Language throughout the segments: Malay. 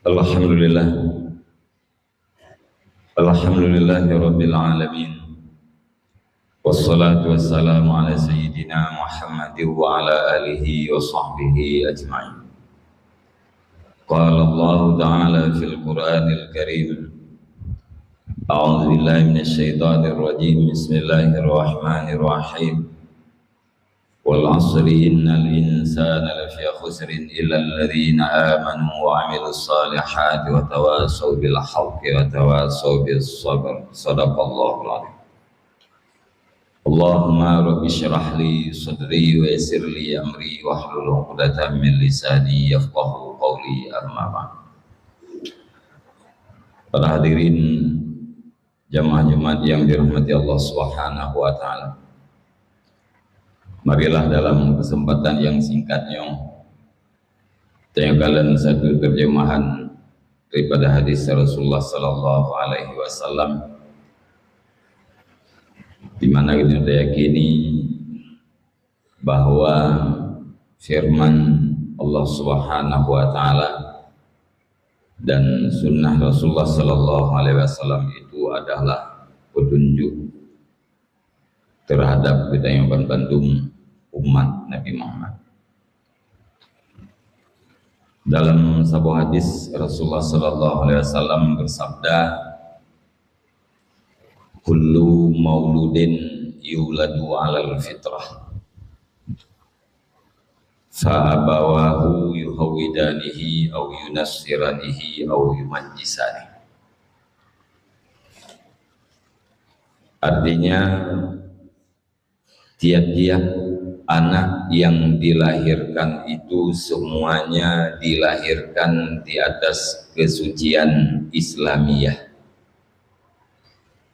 Alhamdulillah, alhamdulillahi rabbil alamin. Wassalatu wassalamu ala sayyidina Muhammadin wa ala alihi wa sahbihi ajma'in. Qala Allah ta'ala fil Qur'anil Karim. A'udzu billahi minasy syaithanir rajim. Bismillahirrahmanirrahim. Wal 'asri innal insana lafi khusrin illa alladhina amanu wa 'amilus solihati wa tawassaw bil haqqi wa tawassaw bis sabr. Shadaqallahul 'azim. Allahumma rabbi shrah li sadri wa yassir li amri wahlul 'uqdatam min lisani yafqahu qawli. Amma ba'd. Para hadirin jamaah Jumat yang dirahmati Allah Subhanahu wa taala. Marilah dalam kesempatan yang singkatnya kalian satu terjemahan daripada hadis Rasulullah sallallahu alaihi wasallam, di mana kita yakini bahwa firman Allah Subhanahu wa taala dan sunnah Rasulullah sallallahu alaihi wasallam itu adalah petunjuk terhadap kita yang membantu umat Nabi Muhammad. Dalam sebuah hadis Rasulullah sallallahu alaihi wasallam bersabda, kullu mauludin yuladu 'alal fitrah fa abawahu yuhawidanihi aw yunassiranihi aw yumajjisani. Artinya tiap-tiap anak yang dilahirkan itu semuanya dilahirkan di atas kesucian Islamiyah,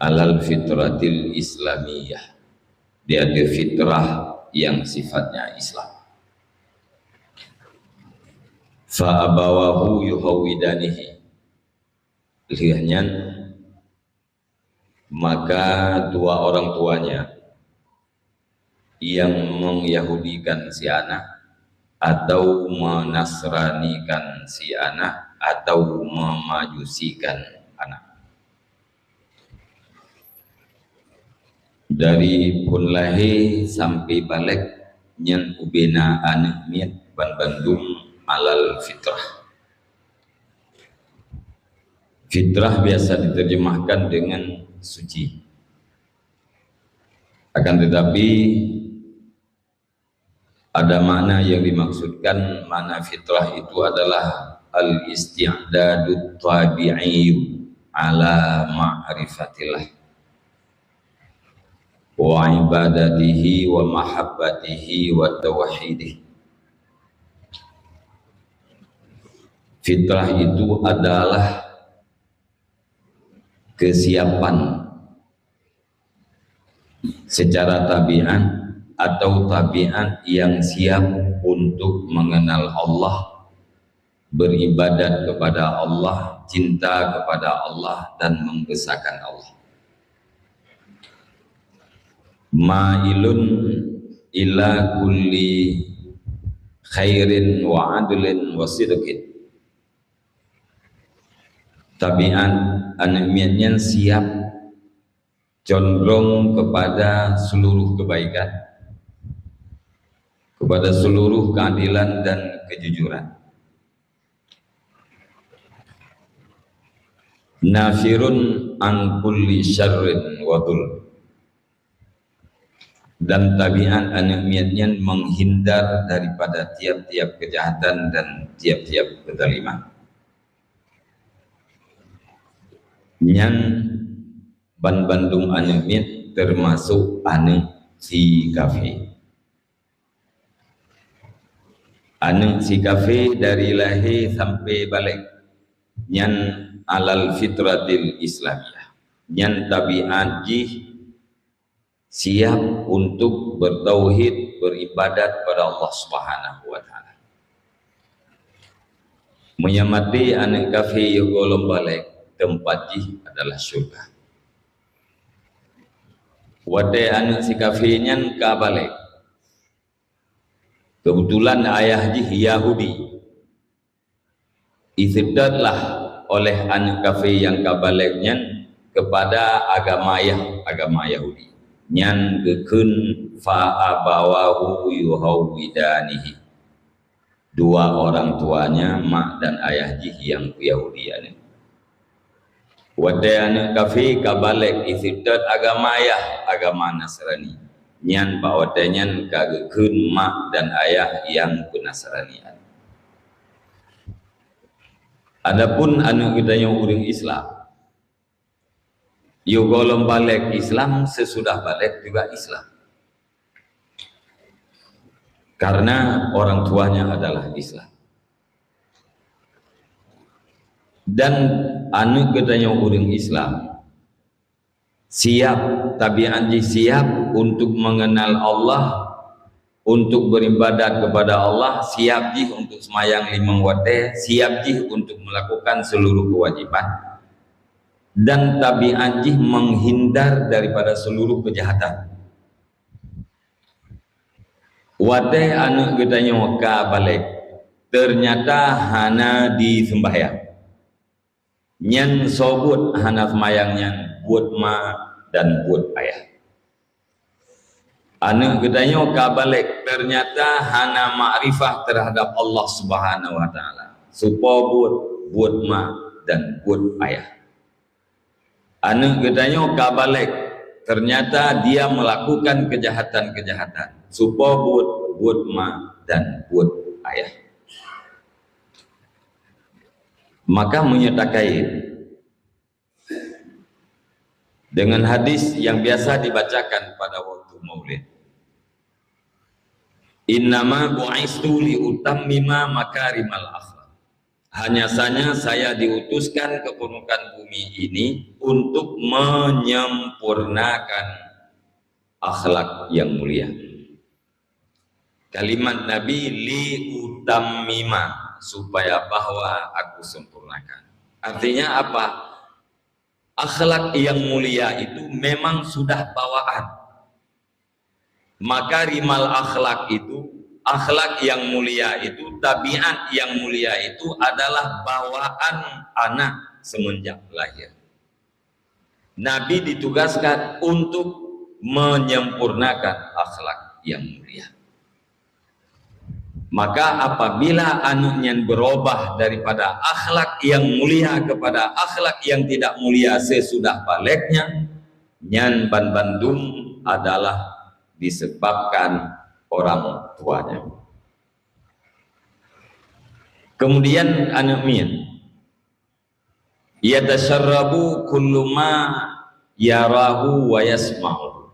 alal fitratil Islamiyah, di atas fitrah yang sifatnya Islam. Fa abawahu yuhawidanihi, lihatnya maka dua orang tuanya yang mengyahudikan si anak atau menasranikan si anak atau memajusikan anak, dari pun lahir sampai balik nyen ubena anak miat bandung alal fitrah. Fitrah biasa diterjemahkan dengan suci, akan tetapi ada makna yang dimaksudkan. Makna fitrah itu adalah al-isti'dadut tabi'i ala ma'rifatillah wa ibadatihi wa mahabbatihi wa tauhidih. Fitrah itu adalah kesiapan secara tabiat atau tabiat yang siap untuk mengenal Allah, beribadat kepada Allah, cinta kepada Allah, dan membesarkan Allah. Ma'ilun ila kulli khairin wa adlin wa sidqin. Tabiat anamiatnya siap condong kepada seluruh kebaikan, kepada seluruh keadilan dan kejujuran. Nafirun an kulli syarrin wa dhulm, dan tabiat anamiatnya menghindar daripada tiap-tiap kejahatan dan tiap-tiap kezaliman. Nyan ban Bandung anamiat termasuk ane si kafe. Ane si kafe dari lahir sampai balik nyan alal fitratil Islamiyah, nyan tabiat jih siap untuk bertauhid, beribadat pada Allah Subhanahu wa taala. Menyamati anak kafe golong balik tempat jih adalah surga. Wadai anak si kafe nyan ka balik, kebetulan ayah jih Yahudi, Istibdadlah oleh anak kafir yang kabaliknya kepada agama Yahudi. Nyan gekun fa abawahu yuhawidanihi. Dua orang tuanya, mak dan ayah jih yang Yahudian. Wadai anak kafir kabalik istibdad agama Nasrani. Nyan pak wadainya kagekun mak dan ayah yang Nasranian. Adapun anu kitanya orang Islam, yo golong balik Islam sesudah balik juga Islam, karena orang tuanya adalah Islam. Dan anu kitanya orang Islam siap, tabiat siap untuk mengenal Allah, untuk beribadat kepada Allah, siap jih untuk semayang 5 waktu, siap jih untuk melakukan seluruh kewajiban, dan tabiat jih menghindar daripada seluruh kejahatan. Wate anu gedanya waka balik ternyata hana di sembahyang, nyan sobut hana semayang nyan buat ma dan buat ayah. Anu gedanya kabalik ternyata hana ma'rifah terhadap Allah Subhanahu wa taala. Supaya buat ma dan buat ayah. Anu gedanya kabalik ternyata dia melakukan kejahatan-kejahatan. Supaya buat ma dan buat ayah. Maka menyatakan dengan hadis yang biasa dibacakan pada waktu Maulid. Innama bu'istu li utammima makarimal akhlak. Hanya saja saya diutuskan ke permukaan bumi ini untuk menyempurnakan akhlak yang mulia. Kalimat Nabi li utammima, supaya bahwa aku sempurnakan. Artinya apa? Akhlak yang mulia itu memang sudah bawaan. Makarimal akhlak itu, akhlak yang mulia itu, tabiat yang mulia itu adalah bawaan anak semenjak lahir. Nabi ditugaskan untuk menyempurnakan akhlak yang mulia. Maka apabila anaknya berubah daripada akhlak yang mulia kepada akhlak yang tidak mulia sesudah baliknya, nyan bandum adalah disebabkan orang tuanya. Kemudian anak min yatasharrabu kullu ma yarahu wa yasma'u.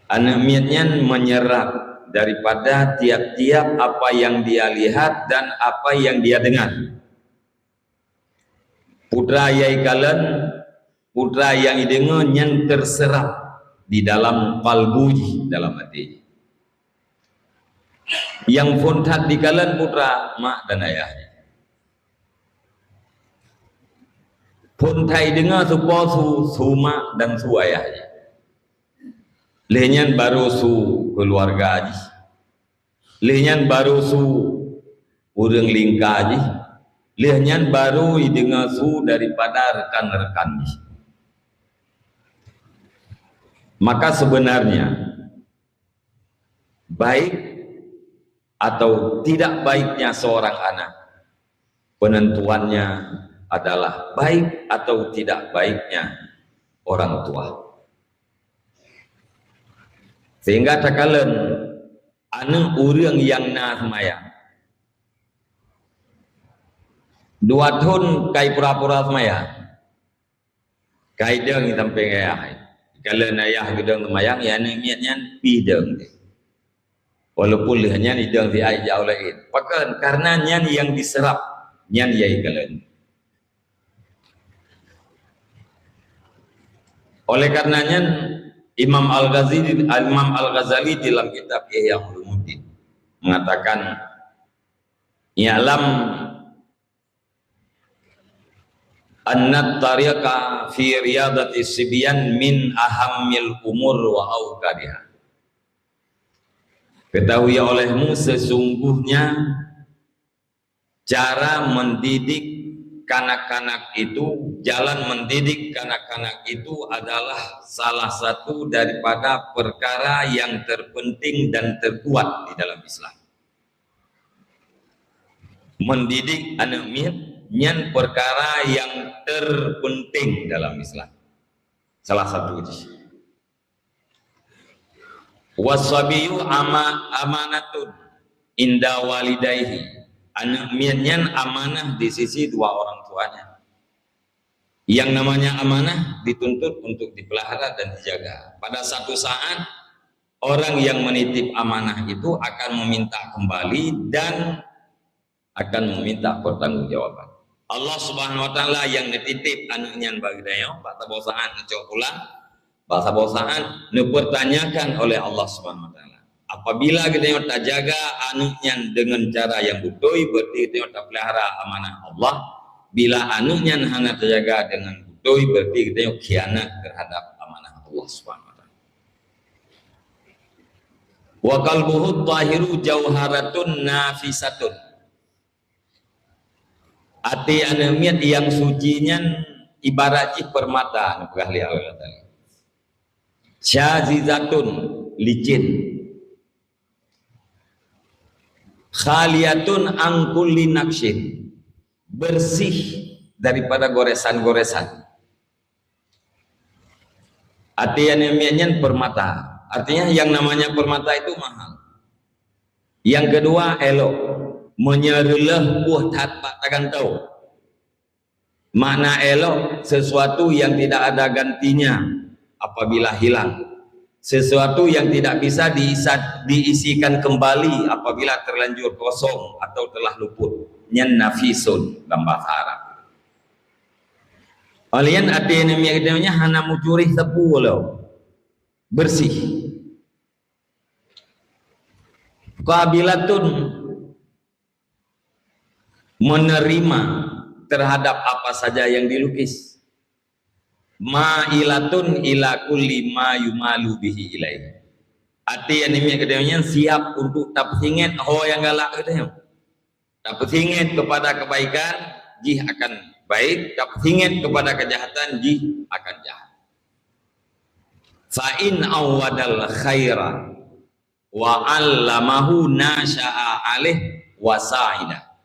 Anak minnya menyerap daripada tiap-tiap apa yang dia lihat dan apa yang dia dengar. Putra yai kalen, putra yang didengar yang terserap di dalam kalbu, dalam hati. Yang fontat di kalen putra mak dan ayahnya. Fontai dengar supaya su mak dan su ayahnya. Lehnyan baru su keluarga aji. Lehnyan baru su urang lingka aji. Lehnyan baru dengar su daripada rekan-rekan aji. Maka sebenarnya baik atau tidak baiknya seorang anak, penentuannya adalah baik atau tidak baiknya orang tua. Sehingga takalan anak orang yang nak semayang 2 tahun kai pura-pura semayang, kai dia ngi sampai ayah. Kalau ayah gedang semayang, ya niatnya pideng. Walaupun lihatnya hidang di ayah jauh lain. Pakan karena nyan yang diserap, nyan yai kalian. Oleh karenanya Imam Al-Ghazali dalam kitab Ihya Ulumuddin mengatakan, ya'lam anna tariqa fi riyadati sibyan min ahammil umur wa awqadiha. Ketahui olehmu sesungguhnya cara mendidik kanak-kanak itu, jalan mendidik kanak-kanak itu adalah salah satu daripada perkara yang terpenting dan terkuat di dalam Islam. Mendidik anak nyan perkara yang terpenting dalam Islam. Salah satu itu. Wasabiyu amanatun inda walidayhi. Anak nyan amanah di sisi dua orang tuanya. Yang namanya amanah dituntut untuk dipelihara dan dijaga. Pada satu saat orang yang menitip amanah itu akan meminta kembali dan akan meminta pertanggungjawaban. Allah Subhanahu wa taala yang dititip anaknya bagi dia, bahasa bosaan cok pulang, bahasa bosaan dipertanyakan oleh Allah Subhanahu wa taala. Apabila kita tak jaga anaknya dengan cara yang betul, berarti kita tak pelihara amanah Allah. Bila anaknya hanya terjaga dengan betul, berarti kita khianat terhadap amanah Allah Subhanahu wa taala. Wa qalbuhu tahiru jauharatun nafisatun. Hati anak yang sucinya ibarat permata, ahli Allah tadi. Syazizatun, licin. Khaliyatun angkulli naqshin, bersih daripada goresan-goresan. Hati anak permata, artinya yang namanya permata itu mahal. Yang kedua elok, menyerlah buah takkan tahu. Makna elok sesuatu yang tidak ada gantinya apabila hilang, sesuatu yang tidak bisa diisikan kembali apabila terlanjur kosong atau telah luput. Nyan nafisun dalam bahasa Arab. Kalian ada yang hana mucuri tepu lo bersih. Qabilatun, menerima terhadap apa saja yang dilukis. Ma'ilatun ila kulli ma yumalu bihi ilaihi. Hati yang kedua siap untuk tak singit yang galak kedua. Tak singit kepada kebaikan, jih akan baik. Tak singit kepada kejahatan, jih akan jahat. Fa in awadal khaira wa 'allamahu nasha'a alih wa sa'ida.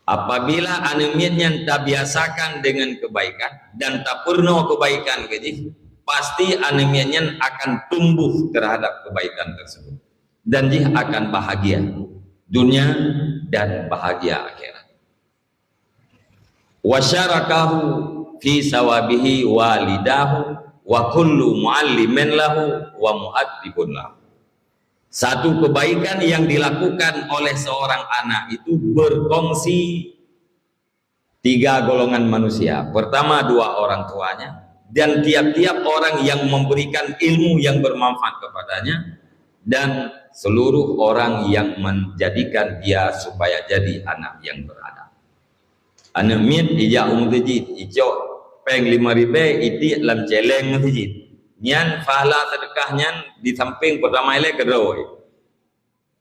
Apabila anaknya tak biasakan dengan kebaikan dan tak pernah kebaikan keji, pasti anaknya akan tumbuh terhadap kebaikan tersebut dan dia akan bahagia dunia dan bahagia akhirat. Wa syarakahu fi sawabihi walidahu wa kullu muallimin lahu wa mu'addibun lahu. Satu kebaikan yang dilakukan oleh seorang anak itu berkongsi tiga golongan manusia. Pertama, dua orang tuanya, dan tiap-tiap orang yang memberikan ilmu yang bermanfaat kepadanya, dan seluruh orang yang menjadikan dia supaya jadi anak yang beradab. Anak mit ijak umtijid, ijak peng 5.000 iti lam celeng umtijid. Nyan pahala sedekahnya di samping pertama ile kedoi.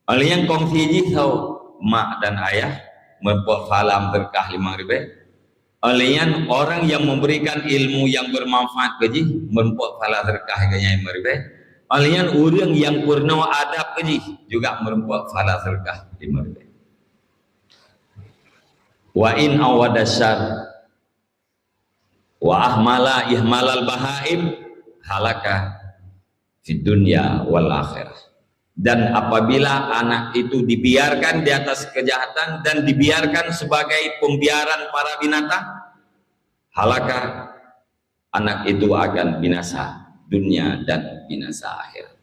Oleh yang kongsi ji tahu mak dan ayah membuat pahala sedekah 5.000. Oleh yang orang yang memberikan ilmu yang bermanfaat keji membuat pahala sedekah harganya 5.000. Oleh yang orang yang purna adab keji juga membuat pahala sedekah 5.000. Wa in awadasyar wa ahmala ihmalal bahaim halaka di dunia wal akhirah. Dan apabila anak itu dibiarkan di atas kejahatan dan dibiarkan sebagai pembiaran para binatang, halaka, anak itu akan binasa dunia dan binasa akhirat.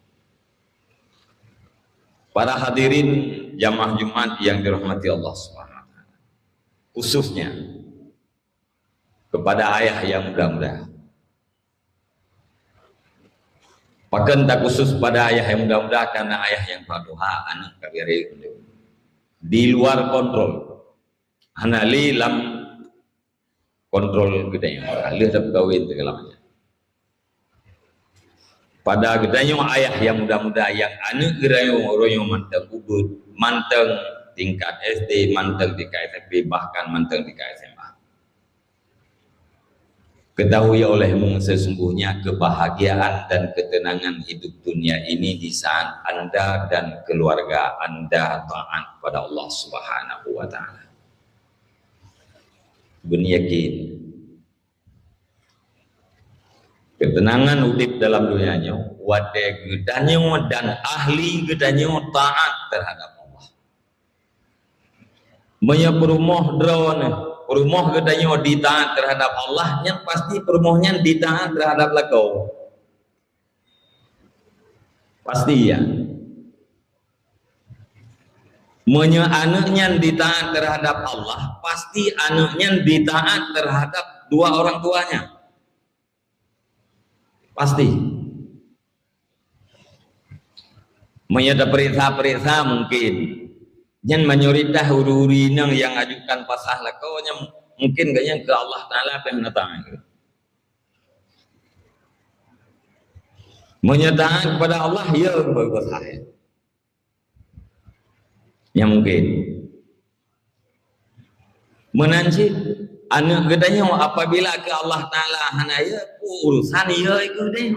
Para hadirin jamaah Jumat yang dirahmati Allah Subhanahu wa taala, khususnya kepada ayah yang muda-muda. Bahkan tak khusus pada ayah yang muda-muda, karena ayah yang praduha anak kabiri di luar kontrol. Hanali lam kontrol gedenya, alih tak kawin segalanya. Pada gedenya ayah yang muda-muda yang anak gerayo royo manteng ubud, manteng tingkat SD, manteng tingkat SMP, bahkan manteng tingkat SMA. Ketahui olehmu sesungguhnya kebahagiaan dan ketenangan hidup dunia ini di saat Anda dan keluarga Anda taat pada Allah Subhanahu wa taala. Ben yakin ketenangan hidup dalam dunianya wade gedanyo dan ahli gedanyo taat terhadap Allah. Menya perumoh drone perumoh gedanyo ditaat terhadap Allah, yang pasti perumohnya ditaat terhadap lakau. Pasti ya. Menya anaknya ditaat terhadap Allah, pasti anaknya ditaat terhadap dua orang tuanya. Pasti. Menya ada perintah-perintah mungkin. Yang menyuritah huri-huri yang ajukan pasah lakaunya mungkin kayaknya ke Allah Ta'ala penatang. Menyatakan kepada Allah ya berpasah. Yang mungkin menanci anak gedanya apabila ke Allah Ta'ala hanaya urusan ya itu deh.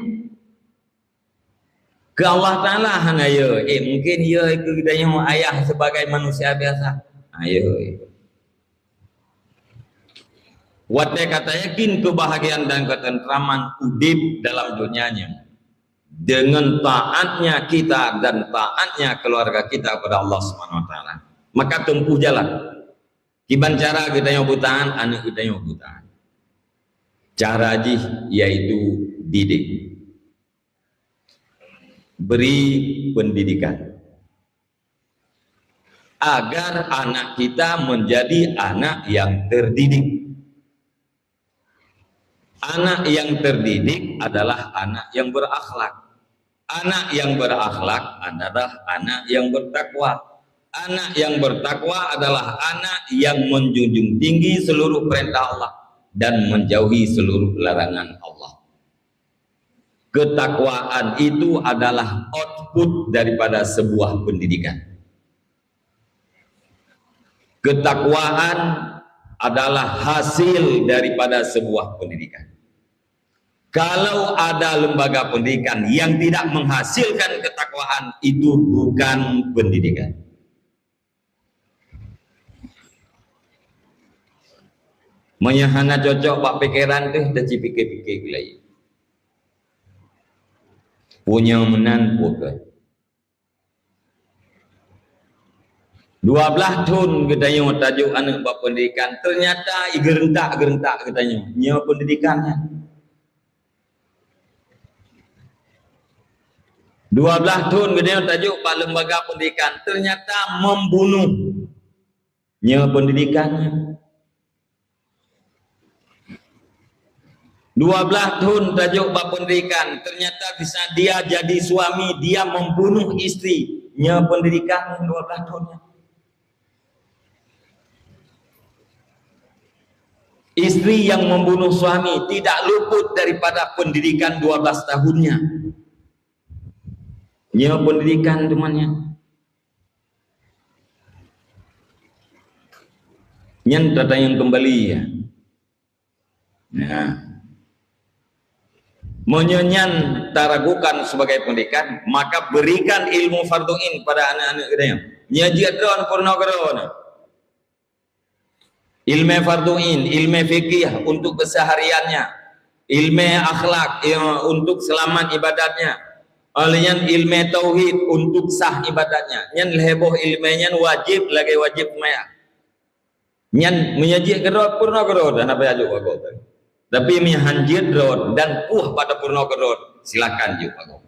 Ke Allah Ta'ala hanaya mungkin ya itu gedanya ayah sebagai manusia biasa. Ayo. Wate kata yakin kebahagiaan dan ketentraman udip dalam dunianya dengan taatnya kita dan taatnya keluarga kita kepada Allah Subhanahu wa taala. Maka tempuh jalan. Kiban cara kita yang butaan, anak kita yang butaan. Cara jih yaitu didik. Beri pendidikan agar anak kita menjadi anak yang terdidik. Anak yang terdidik adalah anak yang berakhlak. Anak yang berakhlak adalah anak yang bertakwa. Anak yang bertakwa adalah anak yang menjunjung tinggi seluruh perintah Allah dan menjauhi seluruh larangan Allah. Ketakwaan itu adalah output daripada sebuah pendidikan. Ketakwaan adalah hasil daripada sebuah pendidikan. Kalau ada lembaga pendidikan yang tidak menghasilkan ketakwaan, itu bukan pendidikan. Menyahana cocok pak pikiran tuh dah cipikir-pikir lagi. Punya menan bukan. 12 tahun katanya tajuk anak bab pendidikan, ternyata gerentak katanya nya pendidikannya. 12 tahun katanya tajuk pak lembaga pendidikan, ternyata membunuh nya pendidikannya. 12 tahun tajuk bab pendidikan, ternyata bisa dia jadi suami, dia membunuh istrinya pendidikan 12 tahunnya. Istri yang membunuh suami tidak luput daripada pendidikan 12 tahunnya. Nya pendidikan temannya. Nyan data yang kembali ya. Nah. Menyenyan taragukan sebagai pendidikan, maka berikan ilmu farduin pada anak-anak kita. Nyajiadron pornografi. Ilmu farduin, ilmu fikih untuk kesehariannya, ilmu akhlak untuk selamat ibadatnya, alian ilmu tauhid untuk sah ibadatnya. Nyan leheboh ilmunya wajib lagi wajib maya. Nyan menyajiadron pornografi dan apa aja bagus. Tapi mihanjir drone dan pada pornografi drone, silakan juga.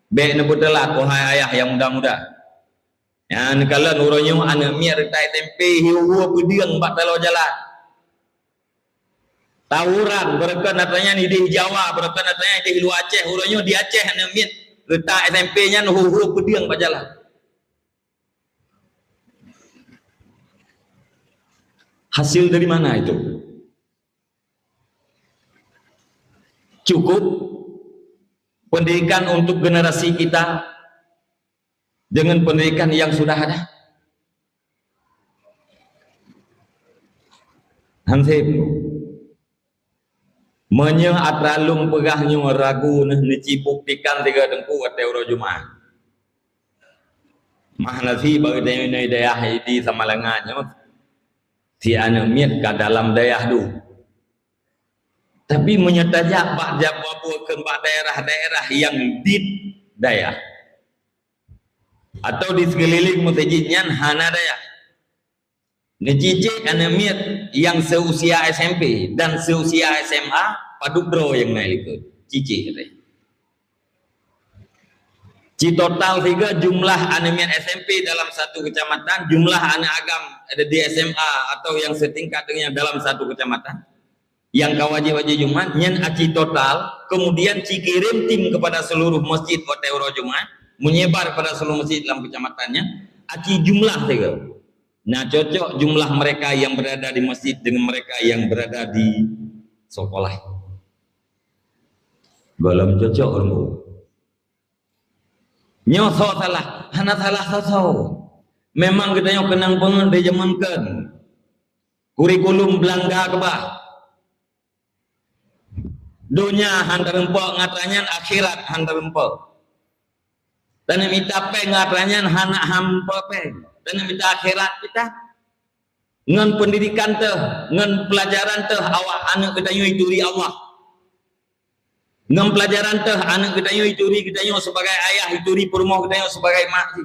Baik nebutlah wahai ayah yang muda-muda. Yang kalau nuronyo anak miar tai tempe hiu budiang bak talo jalan. Tawuran berkan natanya ni di Jawa, berkan natanya di Lu Aceh, uronyo di Aceh anak miar letak SMP-nya nuhu budiang bak jalan. Hasil dari mana itu? Cukup pendidikan untuk generasi kita dengan pendidikan yang sudah ada? hansip menye atralung pegahnya ragu ni cipuktikan tiga dengku atau ro Jumat mahnasi bagi daya di samalangannya si anu miat ke dalam daya tu tapi menyetajak bak jawabukan bak daerah-daerah yang di daya atau di sekeliling mutajidnya hana daya ngecicik anu miat yang seusia SMP dan seusia SMA padudro yang naik itu cicik total tiga jumlah anemian SMP dalam satu kecamatan, jumlah anak agam ada di SMA atau yang setingkat dengan dalam satu kecamatan yang kawajib-wajib Jumat nyen aci total, kemudian cikirim tim kepada seluruh masjid kota Euro Jumat menyebar pada seluruh masjid dalam kecamatannya aci jumlah tiga. Nah cocok jumlah mereka yang berada di masjid dengan mereka yang berada di sekolah belum cocok orang nyoso salah, hana salah soso. Memang kita yang kenang pengen dijamankan kurikulum Belanda kebah. Dunia hantar empok ngatanya akhirat hantar empok. Dan minta pe ngatanya hana hampa pe. Dan minta akhirat kita ngan pendidikan teh, ngan pelajaran teh awak anak kita yui Allah. Ngan pelajaran teh anak kita ituri kita sebagai ayah ituri perumoh kita sebagai mak.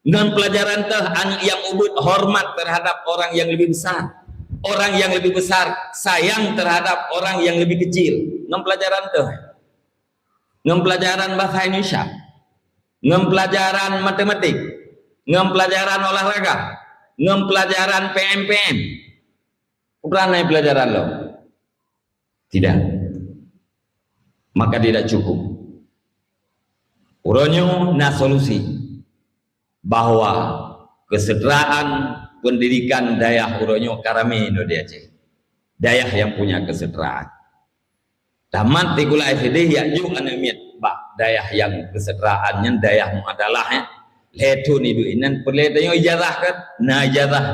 Ngan pelajaran teh anak yang ubud hormat terhadap orang yang lebih besar. Orang yang lebih besar sayang terhadap orang yang lebih kecil. Ngan pelajaran teh. Ngan pelajaran bahasa Indonesia. Ngan pelajaran matematik. Ngan pelajaran olahraga. Ngan pelajaran PMPM. Bukan pelajaran lo. Tidak. Maka tidak cukup. Uronyo na solusi bahwa kesejahteraan pendidikan dayah uronyo karame no di Aceh. Dayah yang punya kesejahteraan. Tamat tikula SD ya juga anemiat bak dayah yang kesejahteraannya dayahmu adalah letu ni duinan perletanyo ijazah kan na ijazah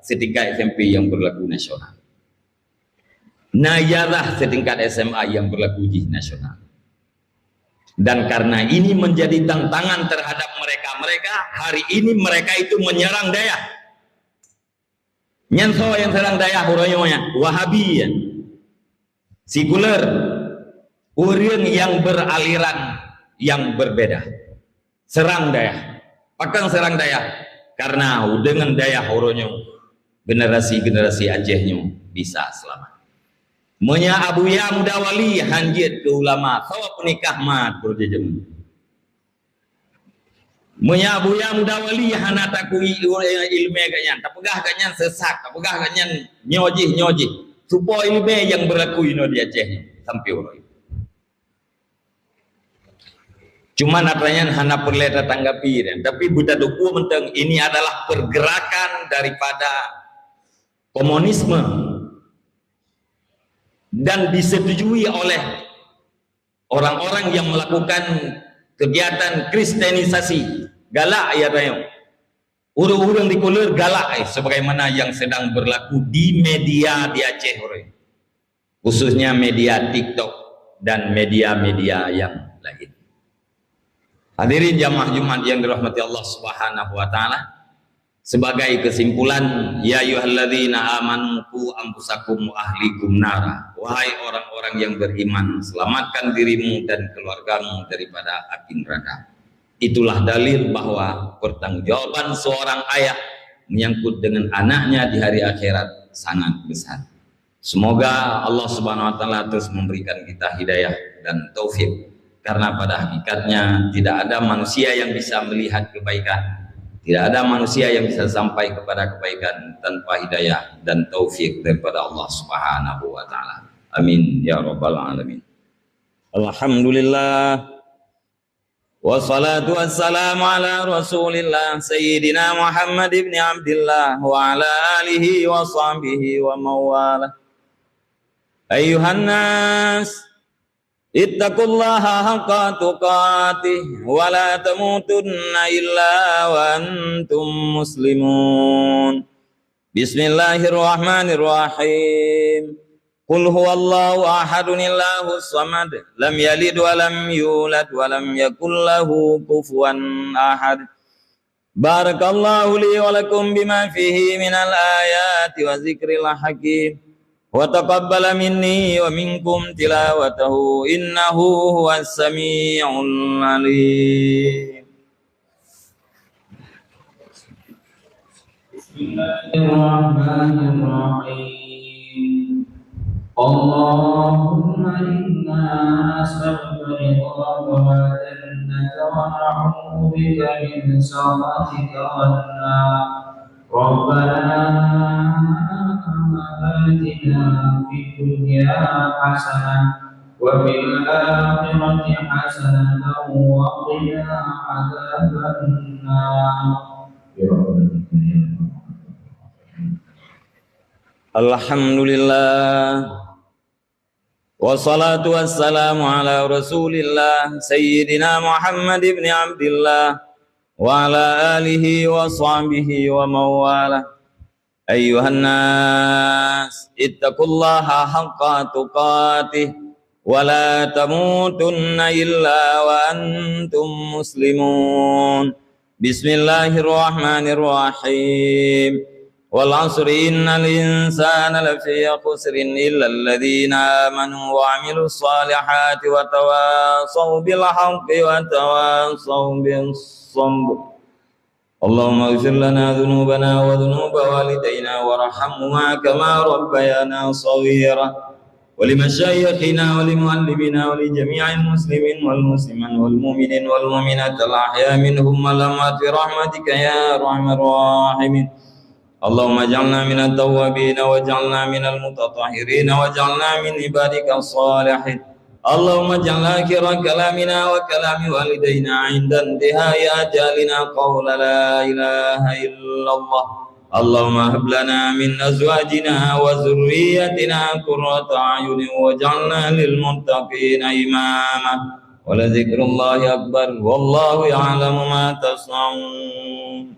setingkat SMP yang berlaku nasional. Nayalah setingkat SMA yang berlaku uji nasional. Dan karena ini menjadi tantangan terhadap mereka hari ini mereka itu menyerang daya. Nyanso yang serang daya huroyonya Wahabi sekuler, orang yang beraliran yang berbeda. Serang daya. Pakang serang daya karena dengan daya huroyo generasi-generasi Acehnya bisa selamat. Menya abuya muda wali hanjit ke ulama sawa penikah mat berjejem. Menya abuya muda wali hana takui ilmu ganyan tapegah ganyan sesak tapegah ganyan nyojih supaya ilmu yang berlaku ino di Aceh sampai uroi. Cuma natanya hana perleta tanggapi tapi buta duku menteng ini adalah pergerakan daripada komunisme dan disetujui oleh orang-orang yang melakukan kegiatan kristenisasi galak ya tayong urang-urang di kulir galak sebagaimana yang sedang berlaku di media di Aceh khususnya media TikTok dan media-media yang lain. Hadirin jamaah Jumat yang dirahmati Allah Subhanahu wa taala, sebagai kesimpulan, ya ayyuhalladzina amanu qu anfusakum wa ahlikum nara. Wahai orang-orang yang beriman, selamatkan dirimu dan keluargamu daripada api neraka. Itulah dalil bahwa pertanggungjawaban seorang ayah menyangkut dengan anaknya di hari akhirat sangat besar. Semoga Allah Subhanahu wa taala terus memberikan kita hidayah dan taufik, karena pada hakikatnya tidak ada manusia yang bisa melihat kebaikan. Tidak ada manusia yang bisa sampai kepada kebaikan tanpa hidayah dan taufik daripada Allah Subhanahu wa taala. Amin ya rabbal alamin. Alhamdulillah. Wassalatu wassalamu ala Rasulillah Sayyidina Muhammad ibn Abdullah wa ala alihi wa sahbihi wa mawala. Ayuhan nas, ittaqullaha haqqa tuqatih wa la tamutunna illa wa antum muslimun. Bismillahirrahmanirrahim. Qul huwallahu ahadun Allahus samad, lam yalid wa lam yulad wa lam yakul lahu kufuwan ahad. Barakallahu li wa lakum bima fihi minal ayati wa zikril hakim. Wa taqabbala minni wa minkum tilawatahu innahu huwas sami'ul alim. Bismillahirrahmanirrahim. Allahumma inna nas'aluka ridhaka wa jannata wa na'udzu bika min sakhatika wan nar. Rabbana atina fid dunya hasanah wa fil akhirati hasanah wa qina adzaban nar. Alhamdulillah. Wassalatu wassalamu ala rasulillah Sayyidina Muhammad ibn Abdillah wa ala alihi wa sahbihi wa mawala. Ayyuhan nas, ittaqullaha haqqa tuqatih wa la tamutunna illa wa antum muslimun. Bismillahirrahmanirrahim. Wal 'asri innal insana lafi khusrin illa alladhina amanu wa 'amilus salihati wa tawasaw bil haqqi wa tawasaw bis sabr. Allahumma ighfir lana dhunubana wa dhunuba walidayna warhamhuma kama rabbayana shaghira. Wa limashayikhina wa limuallimina wa li jami'il muslimin wal muslimat wal mu'minin wal mu'minat al ahya minhum wal amwat bi rahmatika ya arhamar rahimin. Allahumma ij'alna minat tawwabin waj'alna minal mutatahhirin waj'alna min ibadika shalihin. Allahumma ij'al akhira kalamina wa kalami walidayna 'inda intihai ajalina qawla la ilaha illallah. Allahumma hab lana min azwajina wa dhurriyyatina qurrata a'yunin waj'alna lil muttaqina imama. Wa la dzikrullahi akbar wallahu ya'lamu ma tasna'un.